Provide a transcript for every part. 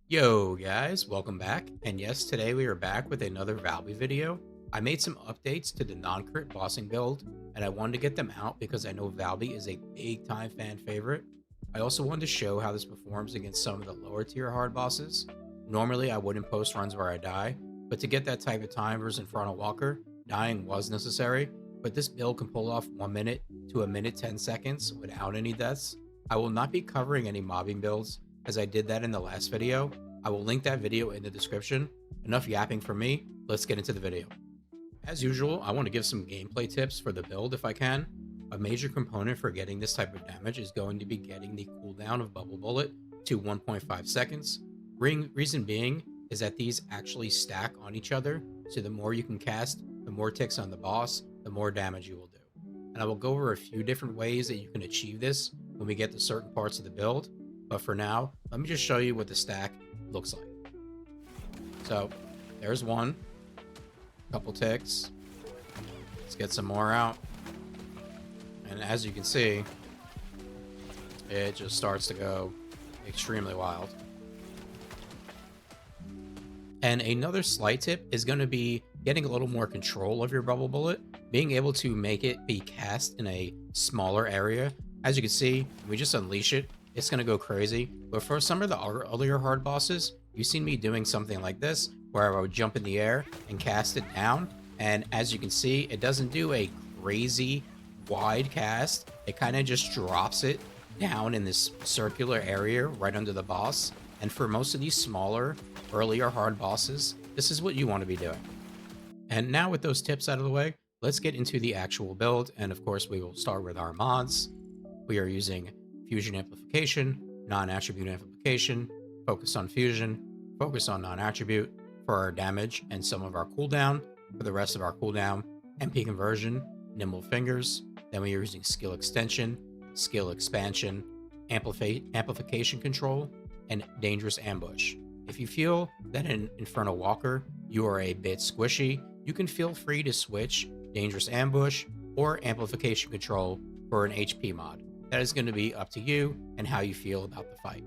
Yo guys, welcome back. And yes, today we are back with another Valby video. I made some updates to the non-crit bossing build, and I wanted to get them out because I know Valby is a big time fan favorite. I also wanted to show how this performs against some of the lower tier hard bosses. Normally I wouldn't post runs where I die, but to get that type of time versus Infernal Walker, dying was necessary, but this build can pull off 1 minute to a minute 10 seconds without any deaths. I will not be covering any mobbing builds as I did that in the last video. I will link that video in the description. Enough yapping from me, let's get into the video. As usual, I want to give some gameplay tips for the build if I can. A major component for getting this type of damage is going to be getting the cooldown of Bubble Bullet to 1.5 seconds. Reason being is that these actually stack on each other, so the more you can cast, the more ticks on the boss, the more damage you will do. And I will go over a few different ways that you can achieve this when we get to certain parts of the build, but for now, let me just show you what the stack looks like. So there's one, couple ticks. Let's get some more out. And as you can see, it just starts to go extremely wild. And another slight tip is going to be getting a little more control of your bubble bullet, being able to make it be cast in a smaller area. As you can see, we just unleash it, it's going to go crazy. But for some of the earlier hard bosses, you've seen me doing something like this, where I would jump in the air and cast it down. And as you can see, it doesn't do a crazy wide cast. It kind of just drops it down in this circular area right under the boss. And for most of these smaller, earlier hard bosses, this is what you want to be doing. And now with those tips out of the way, let's get into the actual build. And of course, we will start with our mods. We are using Fusion Amplification, Non-Attribute Amplification, Focus on Fusion, Focus on Non-Attribute for our damage and some of our cooldown. For the rest of our cooldown, MP Conversion, Nimble Fingers. Then we are using Skill Extension, Skill Expansion, Amplification Control, and Dangerous Ambush. If you feel that in Infernal Walker you are a bit squishy, you can feel free to switch Dangerous Ambush or Amplification Control for an HP mod. That is going to be up to you and how you feel about the fight.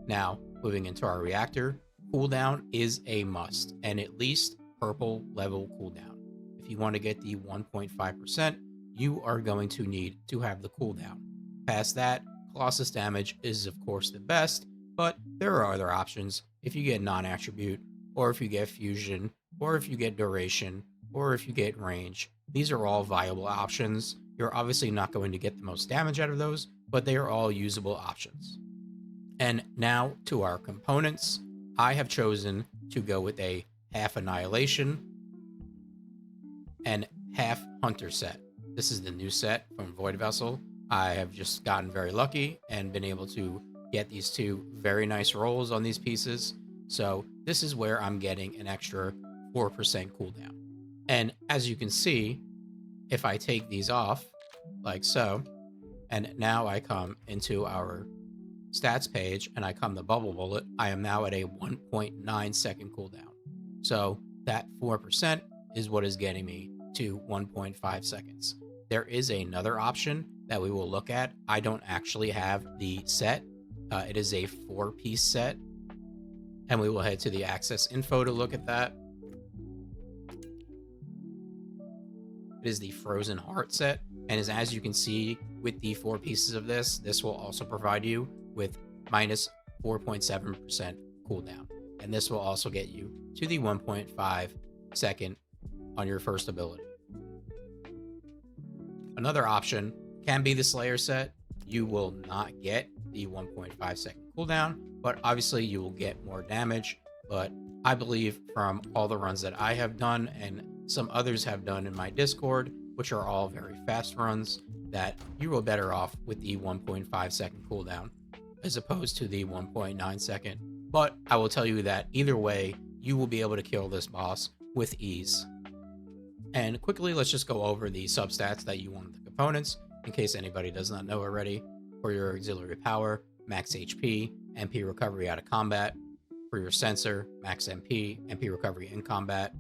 Now, moving into our reactor, cooldown is a must, and at least purple level cooldown. If you want to get the 1.5%, you are going to need to have the cooldown. Past that, Colossus damage is of course the best, but there are other options. If you get non-attribute, or if you get fusion, or if you get duration, or if you get range, these are all viable options. You're obviously not going to get the most damage out of those, but they are all usable options. And now to our components. I have chosen to go with a half Annihilation and half Hunter set. This is the new set from Void Vessel. I have just gotten very lucky and been able to get these two very nice rolls on these pieces. So this is where I'm getting an extra 4% cooldown. And as you can see, if I take these off like so, and now I come into our stats page and I come to Bubble Bullet, I am now at a 1.9 second cooldown. So that 4% is what is getting me to 1.5 seconds. There is another option that we will look at. I don't actually have the set. It is a 4-piece set, and we will head to the access info to look at that. It is the Frozen Heart set, and as you can see with the 4 pieces of this will also provide you with minus 4.7% cooldown, and this will also get you to the 1.5 second on your first ability. Another option can be the Slayer set. You will not get the 1.5 second cooldown, but obviously you will get more damage. But I believe from all the runs that I have done and some others have done in my Discord, which are all very fast runs, that you are better off with the 1.5 second cooldown as opposed to the 1.9 second. But I will tell you that either way, you will be able to kill this boss with ease. And quickly, let's just go over the substats that you want in the components, in case anybody does not know already. For your auxiliary power, max HP, MP recovery out of combat. For your sensor, max MP, MP recovery in combat.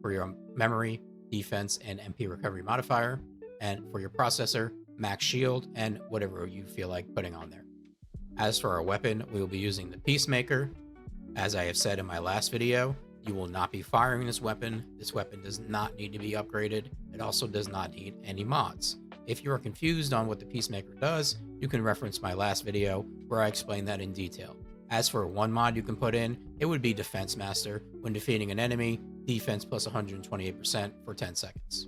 For your memory, defense, and MP recovery modifier. And for your processor, max shield, and whatever you feel like putting on there. As for our weapon, we will be using the Peacemaker. As I have said in my last video, you will not be firing this weapon. This weapon does not need to be upgraded. It also does not need any mods. If you are confused on what the Peacemaker does, you can reference my last video where I explain that in detail. As for one mod you can put in, it would be Defense Master. When defeating an enemy, defense plus 128% for 10 seconds.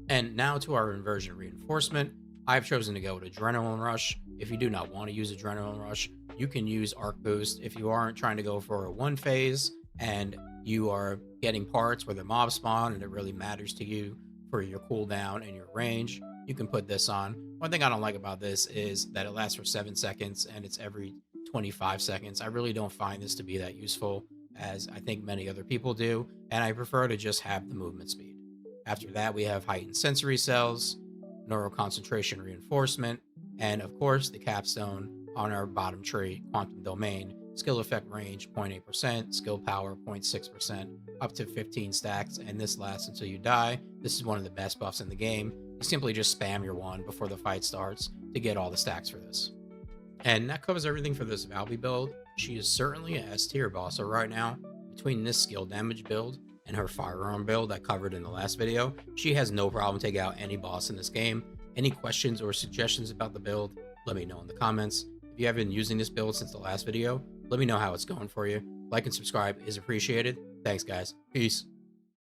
And now to our Inversion Reinforcement. I've chosen to go with Adrenaline Rush. If you do not want to use Adrenaline Rush, you can use Arc Boost. If you aren't trying to go for a one phase and you are getting parts where the mob spawn and it really matters to you for your cooldown and your range, you can put this on. One thing I don't like about this is that it lasts for 7 seconds and it's every 25 seconds. I really don't find this to be that useful, as I think many other people do, and I prefer to just have the movement speed. After that, we have Heightened Sensory Cells, Neuroconcentration Reinforcement, and of course the capstone on our bottom tree, Quantum Domain. Skill effect range 0.8%, skill power 0.6%, up to 15 stacks, and this lasts until you die. This is one of the best buffs in the game. You simply just spam your wand before the fight starts to get all the stacks for this. And that covers everything for this Valby build. She is certainly a S tier boss, so right now, between this skill damage build and her firearm build I covered in the last video, she has no problem taking out any boss in this game. Any questions or suggestions about the build, let me know in the comments. If you have been using this build since the last video, let me know how it's going for you. Like and subscribe is appreciated. Thanks guys. Peace.